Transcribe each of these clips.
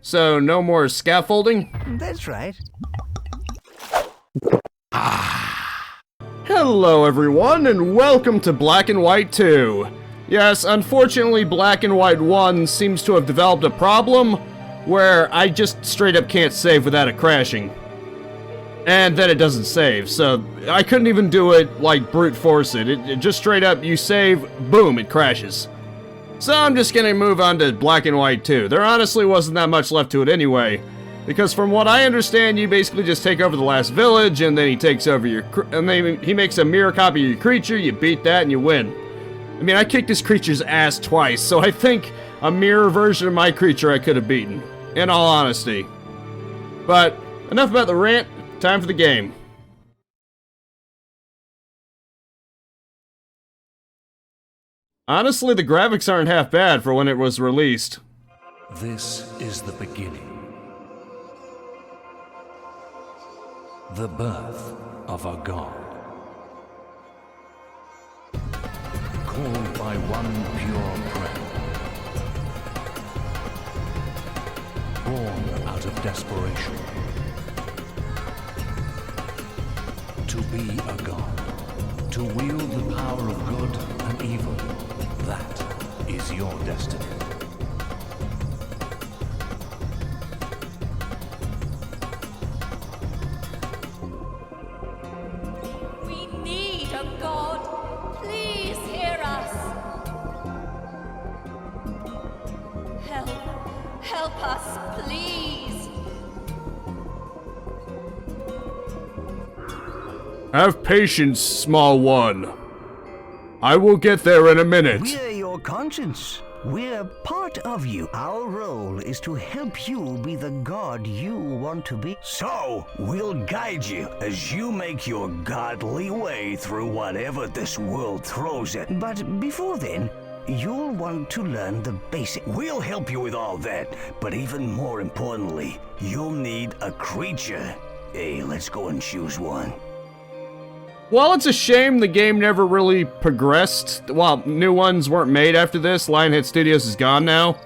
So, no more scaffolding? That's right. Hello everyone, and welcome to Black and White 2. Yes, unfortunately Black and White 1 seems to have developed a problem where I just straight up can't save without it crashing. And then it doesn't save, so I couldn't even do it like brute force it. It just straight up, you save, boom, it crashes. So I'm just gonna move on to Black and White 2. There honestly wasn't that much left to it anyway. Because from what I understand, you basically just take over the last village, and then he takes over your, and then he makes a mirror copy of your creature, you beat that, and you win. I mean, I kicked this creature's ass twice, so I think a mirror version of my creature I could have beaten, in all honesty. But, enough about the rant, time for the game. Honestly, the graphics aren't half bad for when it was released. This is the beginning. The birth of a god. Called by one pure prayer. Born out of desperation. To be a god. To wield the power of good and evil. That is your destiny. Help us, please. Have patience, small one. I will get there in a minute. We're your conscience. We're part of you. Our role is to help you be the god you want to be. So, we'll guide you as you make your godly way through whatever this world throws at. But before then, you'll want to learn the basics. We'll help you with all that, but even more importantly, you'll need a creature. Hey, let's go and choose one. Well, it's a shame the game never really progressed. Well, new ones weren't made after this. Lionhead Studios is gone now.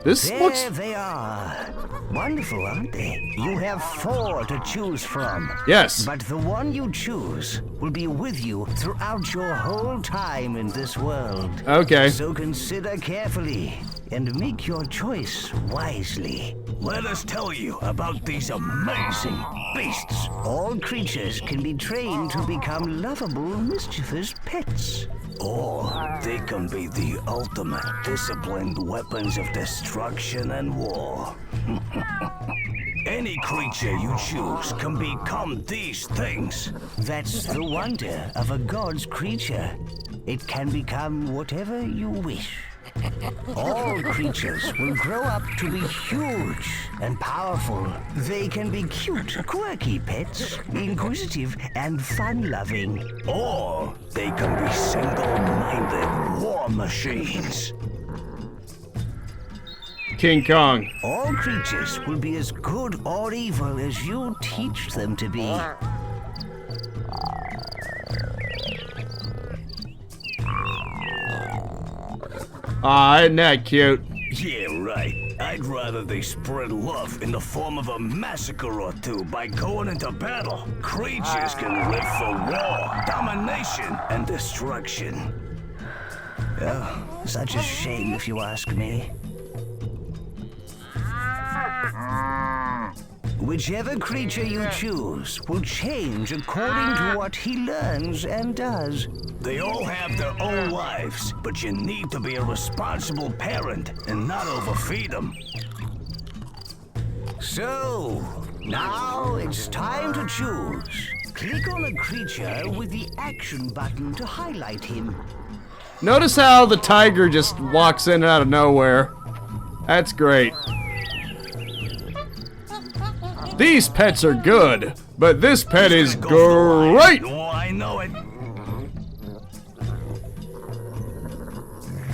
This looks... There they are. Wonderful, aren't they? You have 4 to choose from. Yes. But the one you choose will be with you throughout your whole time in this world. Okay. So consider carefully and make your choice wisely. Let us tell you about these amazing beasts. All creatures can be trained to become lovable, mischievous pets. Or they can be the ultimate disciplined weapons of destruction and war. Any creature you choose can become these things. That's the wonder of a god's creature. It can become whatever you wish. All creatures will grow up to be huge and powerful. They can be cute, quirky pets, inquisitive and fun-loving. Or they can be single-minded war machines. King Kong. All creatures will be as good or evil as you teach them to be. Aw, isn't that cute? Yeah, right. I'd rather they spread love in the form of a massacre or two by going into battle. Creatures can live for war, domination, and destruction. Oh, such a shame if you ask me. Whichever creature you choose will change according to what he learns and does. They all have their own lives, but you need to be a responsible parent and not overfeed them. So, now it's time to choose. Click on a creature with the action button to highlight him. Notice how the tiger just walks in out of nowhere. That's great. These pets are good, but this pet is great! Oh, I know it.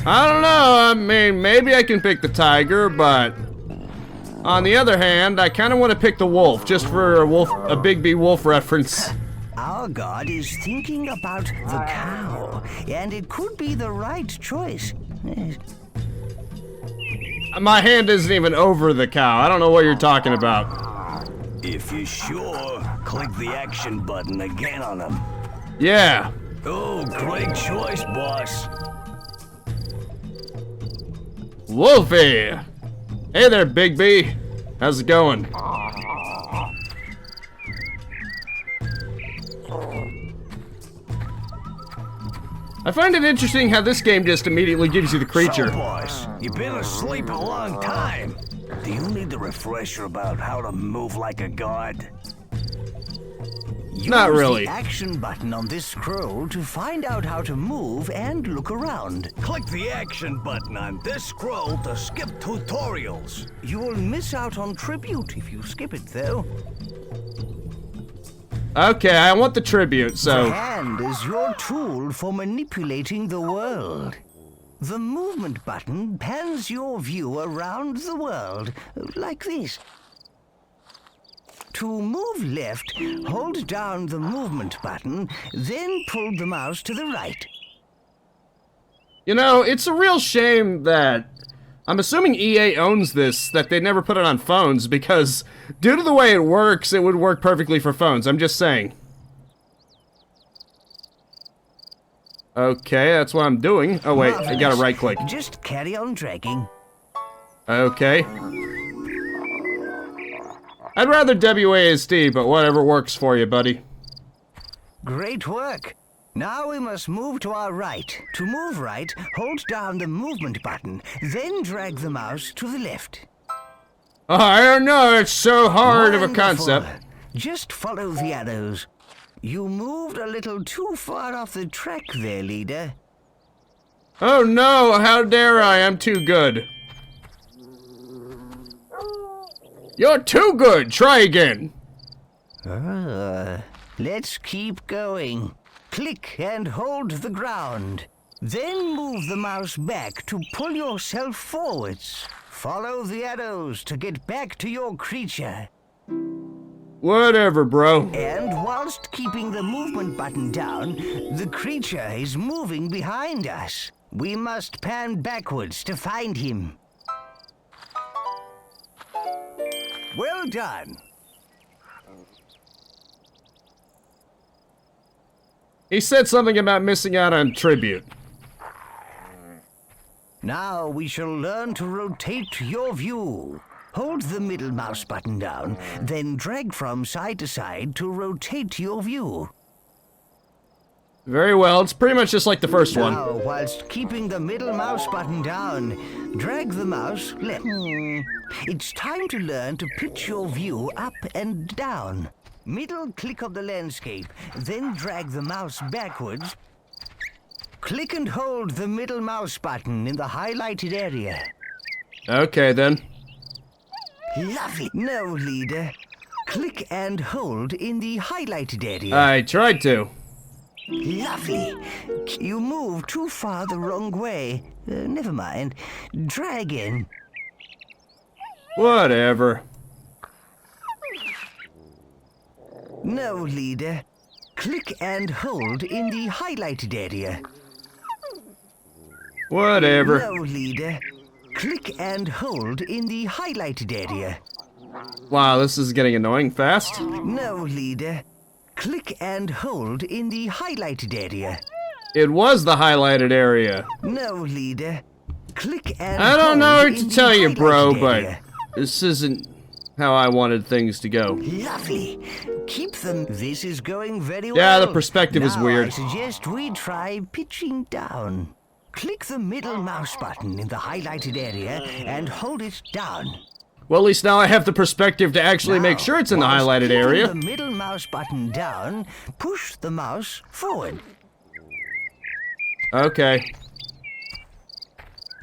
I don't know, I mean, maybe I can pick the tiger, but... On the other hand, I kind of want to pick the wolf, just for a Big B wolf reference. Our god is thinking about the cow, and it could be the right choice. My hand isn't even over the cow. I don't know what you're talking about. If you're sure, click the action button again on him. Yeah. Oh, great choice, boss. Wolfie! Hey there, Big B. How's it going? I find it interesting how this game just immediately gives you the creature. So, boss, you've been asleep a long time. Do you need a refresher about how to move like a god? Not really. Use the action button on this scroll to find out how to move and look around. Click the action button on this scroll to skip tutorials. You'll miss out on tribute if you skip it, though. Okay, I want the tribute, The so... hand is your tool for manipulating the world. The movement button pans your view around the world, like this. To move left, hold down the movement button, then pull the mouse to the right. You know, it's a real shame that... I'm assuming EA owns this, that they never put it on phones, because due to the way it works, it would work perfectly for phones. I'm just saying. Okay, that's what I'm doing. Oh wait, I gotta right click. Just carry on dragging. Okay. I'd rather WASD, but whatever works for you, buddy. Great work. Now we must move to our right. To move right, hold down the movement button, then drag the mouse to the left. Oh, I don't know, it's so hard of a Wonderful. concept. Just follow the arrows. You moved a little too far off the track there, leader. Oh no, how dare I, I'm too good. You're too good, try again. Let's keep going. Click and hold the ground. Then move the mouse back to pull yourself forwards. Follow the arrows to get back to your creature. Whatever, bro. And whilst keeping the movement button down, the creature is moving behind us. We must pan backwards to find him. Well done. He said something about missing out on tribute. Now we shall learn to rotate your view. Hold the middle mouse button down, then drag from side to side to rotate your view. Very well, it's pretty much just like the first one. Now, whilst keeping the middle mouse button down, drag the mouse left. It's time to learn to pitch your view up and down. Middle click of the landscape, then drag the mouse backwards. Click and hold the middle mouse button in the highlighted area. Okay, then. Lovely. Now, leader, click and hold in the highlighted area. I tried to. Lovely. You moved too far the wrong way. Never mind. Drag in. Whatever. Now, leader, click and hold in the highlighted area. Whatever. Now, leader, click and hold in the highlighted area. Wow, this is getting annoying fast. Now, leader, click and hold in the highlighted area. It was the highlighted area. Now, leader, click and I don't know hold what in to the tell you, bro, highlighted but area. this isn't how I wanted things to go. Lovely. Keep them. This is going very well. Yeah, the perspective is Now weird. I suggest we try pitching down. Click the middle mouse button in the highlighted area and hold it down. Well, at least now I have the perspective to actually make Now, sure it's in the whilst highlighted keeping area. the middle mouse button down, push the mouse forward. Okay.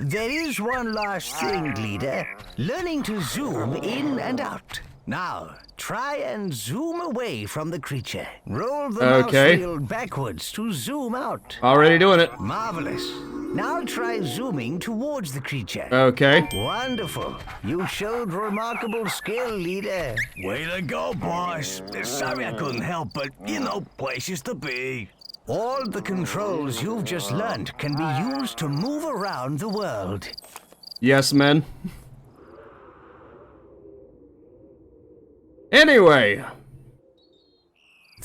There is one last thing, leader. Learning to zoom in and out. Now, try and zoom away from the creature. Roll the Okay. mouse wheel backwards to zoom out. Already doing it. Marvelous. Now try zooming towards the creature. Okay. Wonderful. You showed remarkable skill, leader. Way to go, boss. Sorry I couldn't help, but, you know, places to be. All the controls you've just learned can be used to move around the world. Yes, men. Anyway.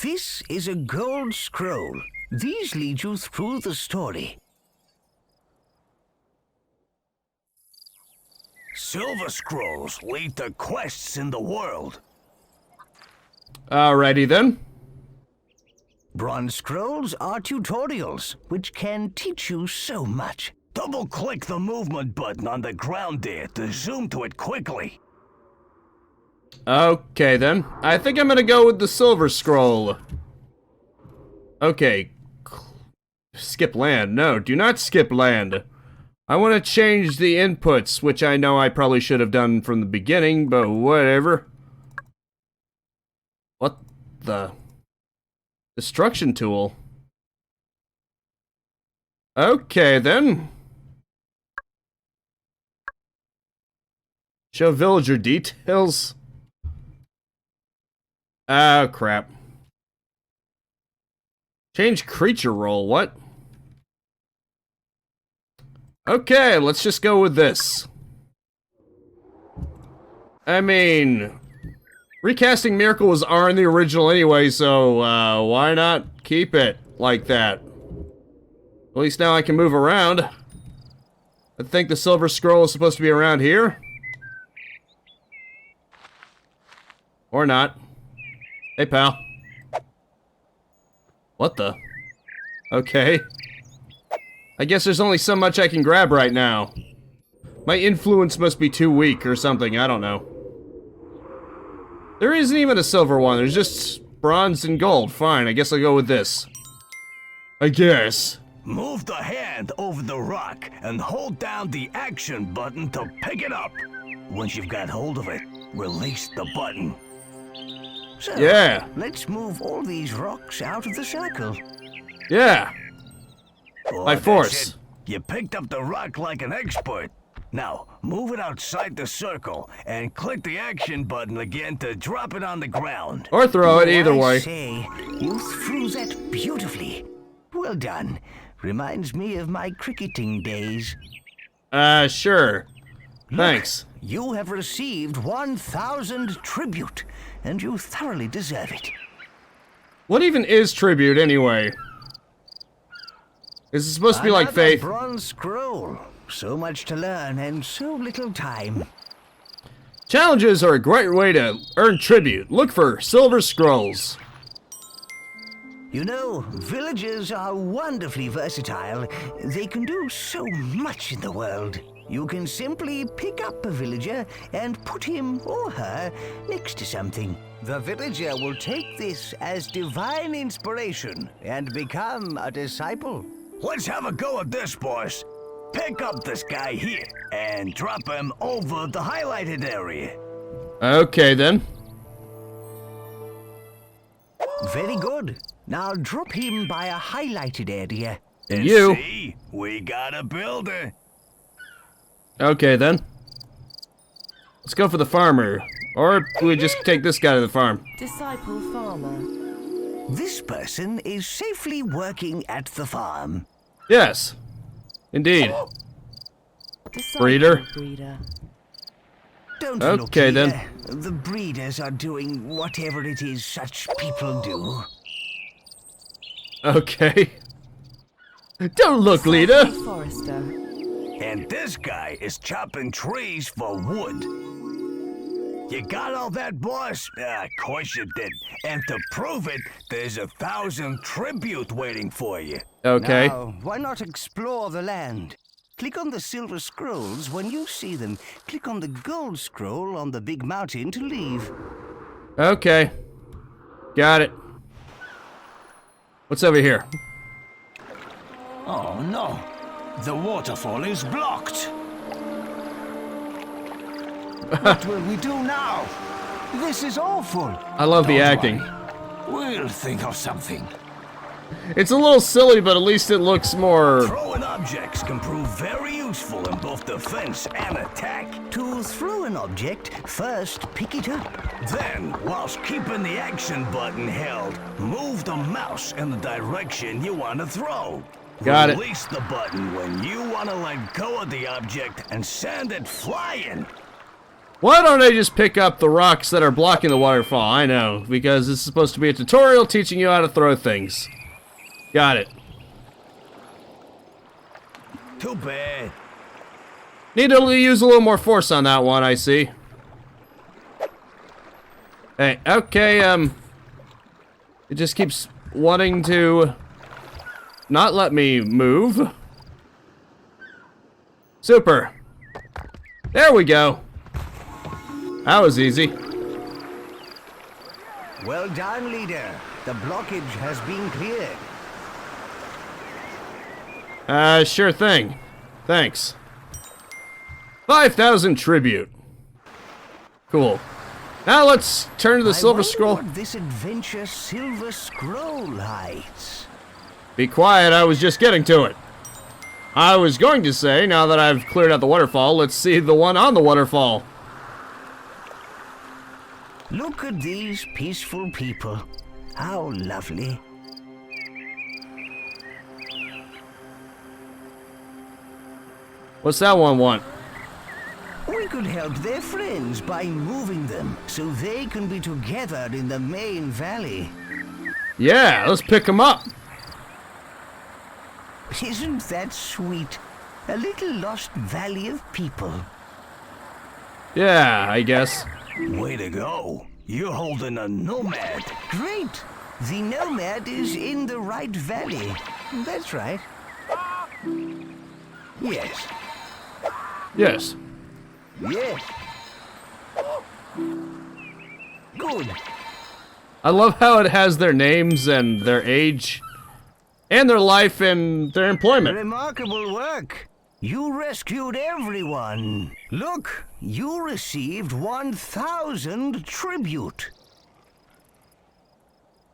This is a gold scroll. These lead you through the story. Silver scrolls lead to quests in the world. Alrighty then. Bronze scrolls are tutorials, which can teach you so much. Double-click the movement button on the ground there to zoom to it quickly. Okay then. I think I'm gonna go with the silver scroll. Okay. Skip land. No, do not skip land. I want to change the inputs, which I know I probably should have done from the beginning, but whatever. What the? Destruction tool. Okay then. Show villager details. Oh crap. Change creature role, what? Okay, let's just go with this. I mean, recasting miracles are in the original anyway, so why not keep it like that? At least now I can move around. I think the silver scroll is supposed to be around here. Or not. Hey, pal. What the? Okay. I guess there's only so much I can grab right now. My influence must be too weak or something, I don't know. There isn't even a silver one, there's just bronze and gold. Fine, I guess I'll go with this. I guess. Move the hand over the rock and hold down the action button to pick it up. Once you've got hold of it, release the button. So, Yeah. let's move all these rocks out of the circle. Yeah. Oh, By that's force. it. You picked up the rock like an expert. Now, move it outside the circle and click the action button again to drop it on the ground. Or throw it, either I way. say, you threw that beautifully. Well done. Reminds me of my cricketing days. Sure. Look, Thanks. you have received 1,000 tribute, and you thoroughly deserve it. What even is tribute, anyway? Is it supposed to be like Another faith? bronze scroll. So much to learn and so little time. Challenges are a great way to earn tribute. Look for silver scrolls. You know, villagers are wonderfully versatile. They can do so much in the world. You can simply pick up a villager and put him or her next to something. The villager will take this as divine inspiration and become a disciple. Let's have a go at this, boss. Pick up this guy here and drop him over the highlighted area. Okay, then. Very good. Now drop him by a highlighted area. And you. See, we got a builder. Okay, then. Let's go for the farmer. Or we just take this guy to the farm. Disciple farmer. This person is safely working at the farm. Yes. Indeed. Disciple Breeder. breeder. Don't look Okay, then. here. The breeders are doing whatever it is such people do. Okay. Don't look, leader. Forester. And this guy is chopping trees for wood. You got all that, boss? Of course you did. And to prove it, there's 1,000 tribute waiting for you. Okay. Now, why not explore the land? Click on the silver scrolls when you see them. Click on the gold scroll on the big mountain to leave. Okay. Got it. What's over here? Oh no, the waterfall is blocked. What will we do now? This is awful. I love the Don't acting. worry. We'll think of something. It's a little silly, but at least it looks more... Throwing objects can prove very useful in both defense and attack. To throw an object, first pick it up. Then, whilst keeping the action button held, move the mouse in the direction you want to throw. Got it. Release the button when you want to let go of the object and send it flying. Why don't I just pick up the rocks that are blocking the waterfall? I know, because this is supposed to be a tutorial teaching you how to throw things. Got it. Too bad. Need to use a little more force on that one, I see. Hey, okay, it just keeps wanting to not let me move. Super. There we go. That was easy. Well done, leader. The blockage has been cleared. Sure thing. Thanks. 5,000 tribute. Cool. Now let's turn to the Silver Scroll. What this adventure Silver Scroll hides. Be quiet, I was just getting to it. I was going to say, now that I've cleared out the waterfall, let's see the one on the waterfall. Look at these peaceful people. How lovely. What's that one want? We could help their friends by moving them so they can be together in the main valley. Yeah, let's pick them up. Isn't that sweet? A little lost valley of people. Yeah, I guess. Way to go. You're holding a nomad. Great! The nomad is in the right valley. That's right. Yes. Yes. Yes. Good. I love how it has their names and their age, and their life and their employment. Remarkable work. You rescued everyone. Look, you received 1,000 tribute.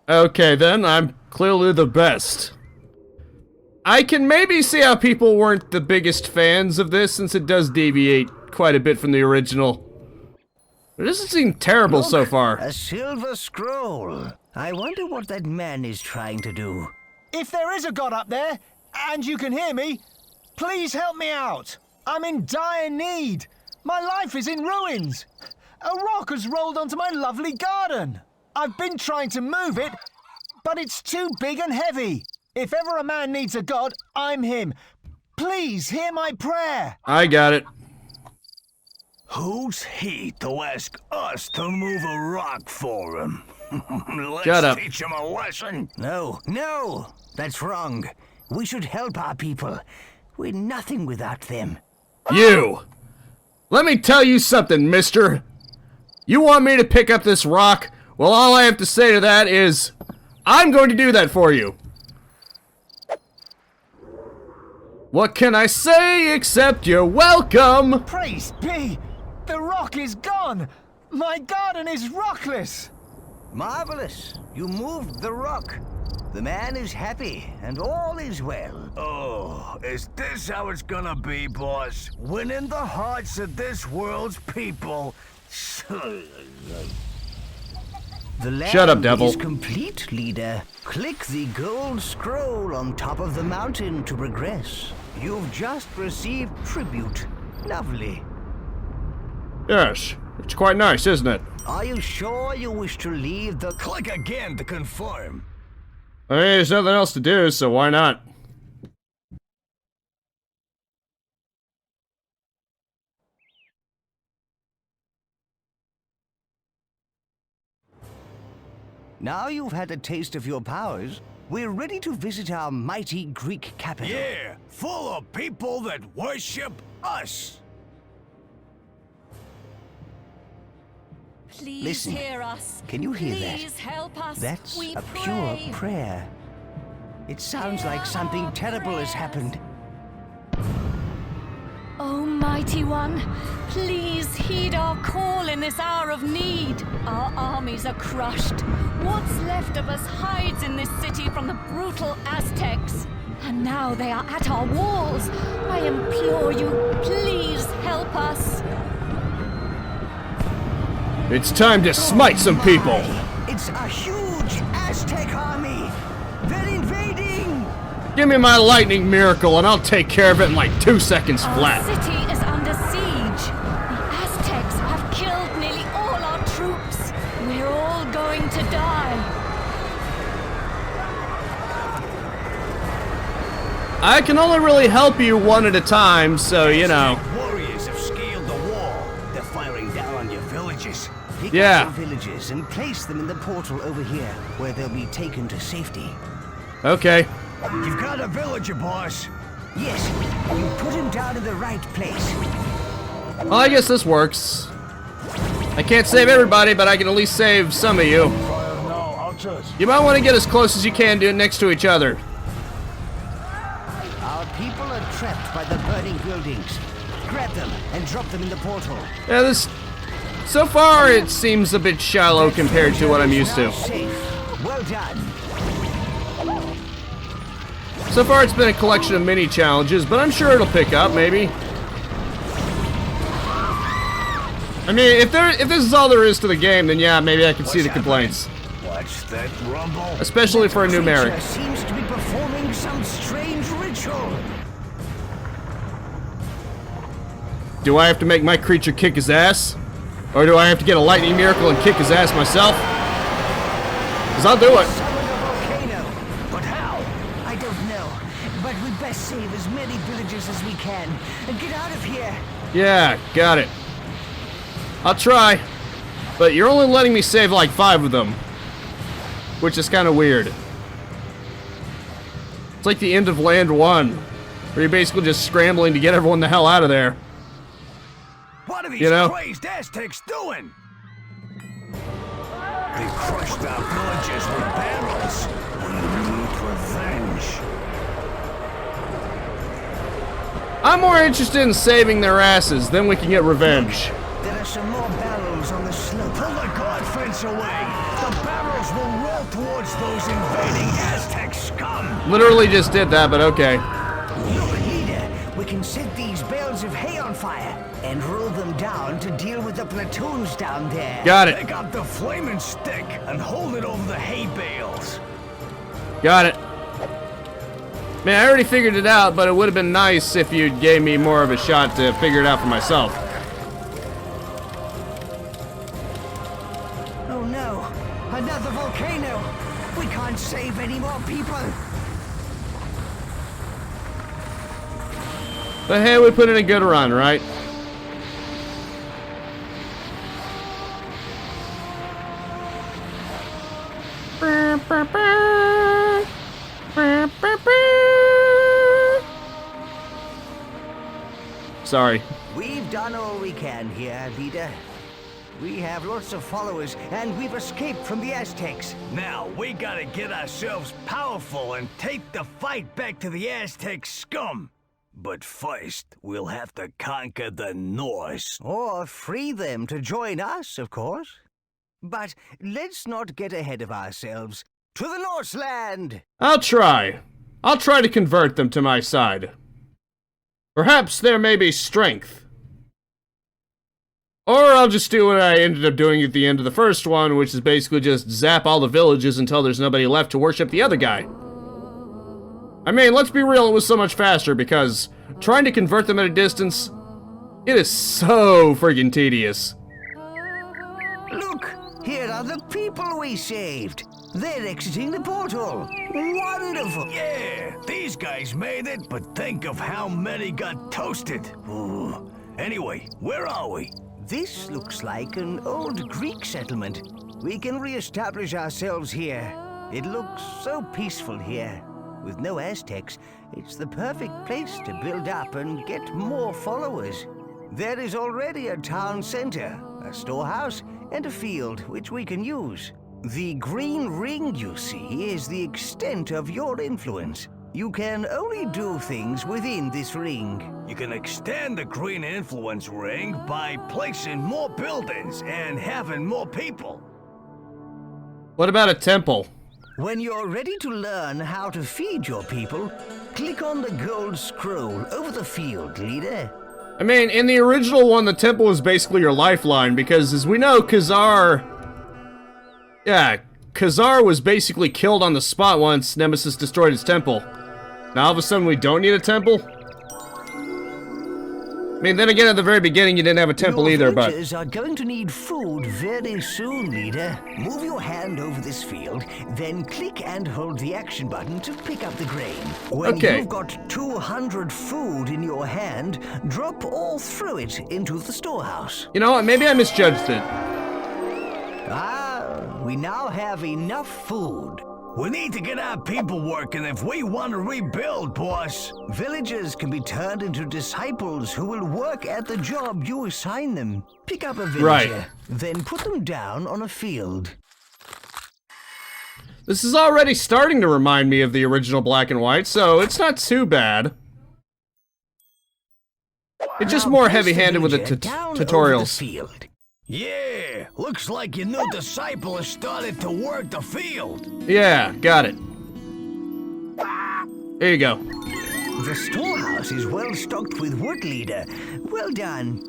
Okay then, I'm clearly the best. I can maybe see how people weren't the biggest fans of this, since it does deviate quite a bit from the original. It doesn't seem terrible so far. A silver scroll. I wonder what that man is trying to do. If there is a god up there, and you can hear me, please help me out. I'm in dire need. My life is in ruins. A rock has rolled onto my lovely garden. I've been trying to move it, but it's too big and heavy. If ever a man needs a god, I'm him. Please hear my prayer. I got it. Who's he to ask us to move a rock for him? Let's Shut up. teach him a lesson. No, no, that's wrong. We should help our people. We're nothing without them. You! Let me tell you something, mister. You want me to pick up this rock? Well, all I have to say to that is, I'm going to do that for you. What can I say except you're welcome? Praise be. The rock is gone. My garden is rockless. Marvelous. You moved the rock. The man is happy, and all is well. Oh, is this how it's gonna be, boss? Winning the hearts of this world's people. The land Shut up, devil. is complete, leader. Click the gold scroll on top of the mountain to progress. You've just received tribute. Lovely. Yes, it's quite nice, isn't it? Are you sure you wish to leave the... Click again to confirm. I mean, there's nothing else to do, so why not? Now you've had a taste of your powers, we're ready to visit our mighty Greek capital. Yeah, full of people that worship us. Please Listen. hear us. Can you hear that? Please help us. That's we a pray. pure prayer. It sounds like something terrible has happened. Almighty One, please heed our call in this hour of need. Our armies are crushed. What's left of us hides in this city from the brutal Aztecs. And now they are at our walls. I implore you, please help us. It's time to smite some people. It's a huge Aztec army. They're invading. Give me my lightning miracle and I'll take care of it in like 2 seconds Our flat. city is under siege. The Aztecs have killed going to die. I can only really help you one at a time, so, you know. Warriors have scaled the wall. They're firing down on your villages. Pick Yeah. up the villages and place them in the portal over here, where they'll be taken to safety. Okay. You've got a villager, boss. Yes, you put him down in the right place. Well, I guess this works. I can't save everybody, but I can at least save some of you. You might want to get as close as you can to next to each other. Our people are trapped by the burning buildings. Grab them and drop them in the portal. Yeah, this... So far, it seems a bit shallow compared to what I'm used to. Safe. Well done. So far, it's been a collection of mini challenges, but I'm sure it'll pick up, maybe. I mean, if this is all there is to the game, then yeah, maybe I can see the complaints. What's that rumble? Especially for a numeric. Creature seems to be performing some strange ritual. Do I have to make my creature kick his ass? Or do I have to get a lightning miracle and kick his ass myself? Because I'll do it. Summon a volcano. But how? I don't know, but we best save as many villagers as we can and get out of here. Yeah, got it. I'll try. But you're only letting me save like 5 of them. Which is kind of weird. It's like the end of Land 1. Where you're basically just scrambling to get everyone the hell out of there. What are these You know? crazed Aztecs doing? They crushed our villages with barrels. We need revenge. I'm more interested in saving their asses, then we can get revenge. There are some more barrels on the slope. Pull the guard fence away. The barrels will roll towards those invading Aztec scum. Literally just did that, but okay. Look, leader, we can set these bales of hay on fire and roll them down to deal with the platoons down there. Got it. Pick up the flaming stick and hold it over the hay bales. Got it. Man, I already figured it out, but it would have been nice if you gave me more of a shot to figure it out for myself. Oh no, another volcano. We can't save any more people. But hey, we put in a good run, right? Sorry. We've done all we can here, leader. We have lots of followers, and we've escaped from the Aztecs. Now, we gotta get ourselves powerful and take the fight back to the Aztec scum. But first, we'll have to conquer the Norse. Or free them to join us, of course. But let's not get ahead of ourselves. To the Norseland! I'll try. I'll try to convert them to my side. Perhaps there may be strength. Or I'll just do what I ended up doing at the end of the first one, which is basically just zap all the villages until there's nobody left to worship the other guy. I mean, let's be real, it was so much faster because trying to convert them at a distance, it is so friggin' tedious. Look, here are the people we saved. They're exiting the portal. Wonderful. Yeah, these guys made it, but think of how many got toasted. Ooh. Anyway, where are we? This looks like an old Greek settlement. We can re-establish ourselves here. It looks so peaceful here. With no Aztecs, it's the perfect place to build up and get more followers. There is already a town center, a storehouse, and a field which we can use. The green ring you see is the extent of your influence. You can only do things within this ring. You can extend the green influence ring by placing more buildings and having more people. What about a temple? When you're ready to learn how to feed your people, click on the gold scroll over the field, leader. I mean, in the original one, the temple was basically your lifeline, because as we know, Khazar was basically killed on the spot once Nemesis destroyed his temple. Now all of a sudden we don't need a temple? I mean, then again, at the very beginning, you didn't have a temple Your either, but... villagers are going to need food very soon, leader. Move your hand over this field, then click and hold the action button to pick up the grain. When Okay. you've got 200 food in your hand, drop or throw it into the storehouse. You know what? Maybe I misjudged it. We now have enough food. We need to get our people working if we want to rebuild, boss. Villagers can be turned into disciples who will work at the job you assign them. Pick up a villager, Right. then put them down on a field. This is already starting to remind me of the original Black and White, so it's not too bad. It's just Now more place heavy-handed with the villager down over the tutorials. field. Yeah, looks like your new disciple has started to work the field. Yeah, got it. There you go. The storehouse is well stocked with wood, leader. Well done.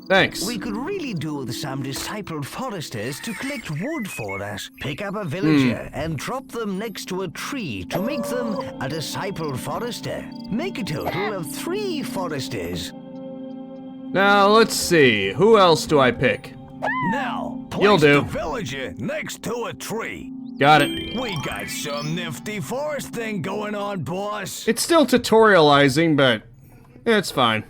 Thanks. We could really do with some discipled foresters to collect wood for us. Pick up a villager and drop them next to a tree to make them a discipled forester. Make a total of 3 foresters. Now, let's see. Who else do I pick? Now, You'll place do. the villager next to a tree. Got it. We got some nifty forest thing going on, boss. It's still tutorializing, but it's fine.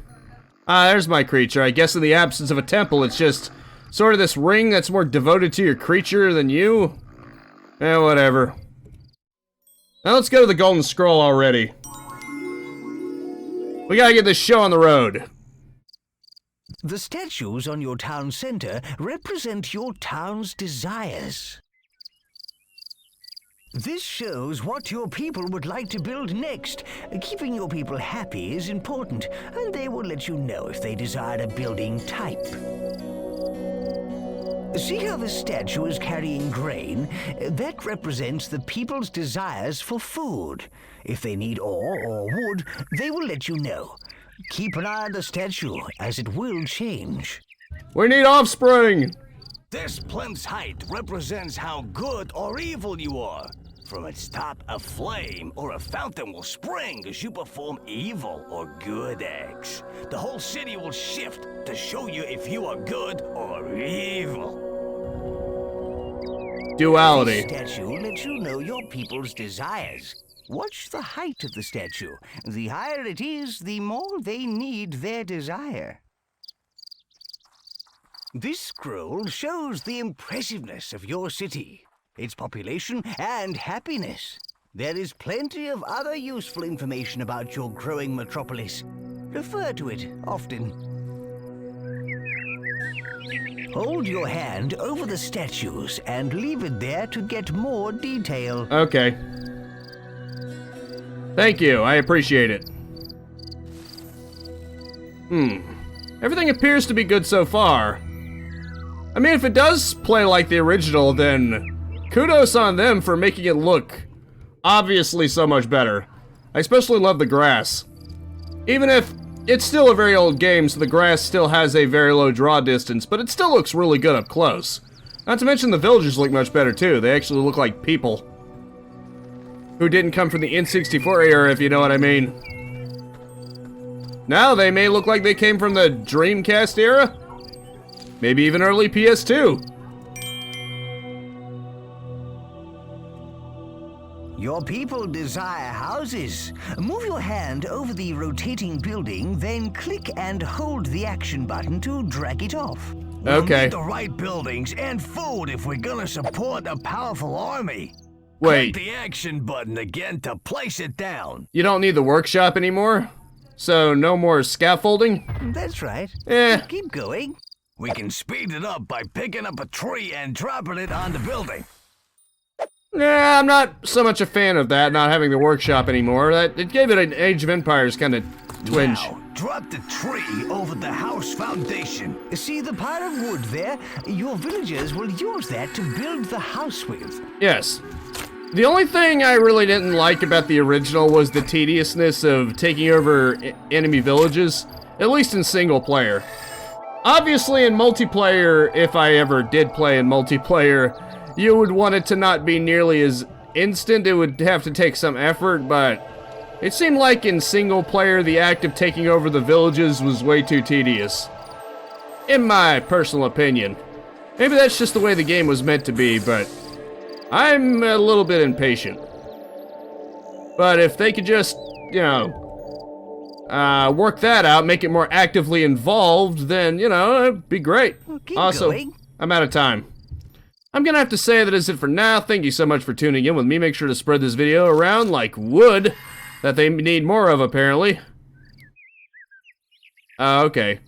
There's my creature. I guess in the absence of a temple, it's just sort of this ring that's more devoted to your creature than you. Whatever. Now let's go to the Golden Scroll already. We gotta get this show on the road. The statues on your town center represent your town's desires. This shows what your people would like to build next. Keeping your people happy is important, and they will let you know if they desire a building type. See how the statue is carrying grain? That represents the people's desires for food. If they need ore or wood, they will let you know. Keep an eye on the statue, as it will change. We need offspring! This plant's height represents how good or evil you are. From its top, a flame or a fountain will spring as you perform evil or good acts. The whole city will shift to show you if you are good or evil. Duality. This statue lets you know your people's desires. Watch the height of the statue. The higher it is, the more they need their desire. This scroll shows the impressiveness of your city, its population, and happiness. There is plenty of other useful information about your growing metropolis. Refer to it often. Hold your hand over the statues and leave it there to get more detail. Okay. Thank you, I appreciate it. Everything appears to be good so far. I mean, if it does play like the original, then kudos on them for making it look obviously so much better. I especially love the grass. Even if it's still a very old game, so the grass still has a very low draw distance, but it still looks really good up close. Not to mention the villagers look much better too. They actually look like people who didn't come from the N64 era, if you know what I mean. Now they may look like they came from the Dreamcast era. Maybe even early PS2. Your people desire houses. Move your hand over the rotating building, then click and hold the action button to drag it off. We'll Okay. need the right buildings and food if we're gonna support a powerful army. Wait, Click the action button again to place it down. you don't need the workshop anymore? So no more scaffolding? That's right. Keep going. We can speed it up by picking up a tree and dropping it on the building. Nah, I'm not so much a fan of that, not having the workshop anymore. It gave it an Age of Empires kind of twinge. Now, drop the tree over the house foundation. See the pile of wood there? Your villagers will use that to build the house with. Yes. The only thing I really didn't like about the original was the tediousness of taking over enemy villages, at least in single player. Obviously in multiplayer, if I ever did play in multiplayer, you would want it to not be nearly as instant. It would have to take some effort, but It seemed like in single player, the act of taking over the villages was way too tedious. In my personal opinion. Maybe that's just the way the game was meant to be, but I'm a little bit impatient. But if they could just, you know, work that out, make it more actively involved, then, you know, it'd be great. Keep Also, going. I'm out of time. I'm gonna have to say that is it for now. Thank you so much for tuning in with me. Make sure to spread this video around like wood that they need more of, apparently. Okay.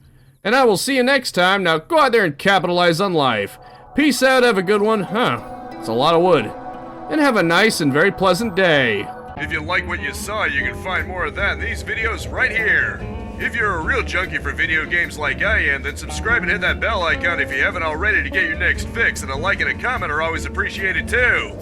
And I will see you next time. Now go out there and capitalize on life. Peace out, have a good one. It's a lot of wood. And have a nice and very pleasant day. If you like what you saw, you can find more of that in these videos right here. If you're a real junkie for video games like I am, then subscribe and hit that bell icon if you haven't already to get your next fix, and a like and a comment are always appreciated too.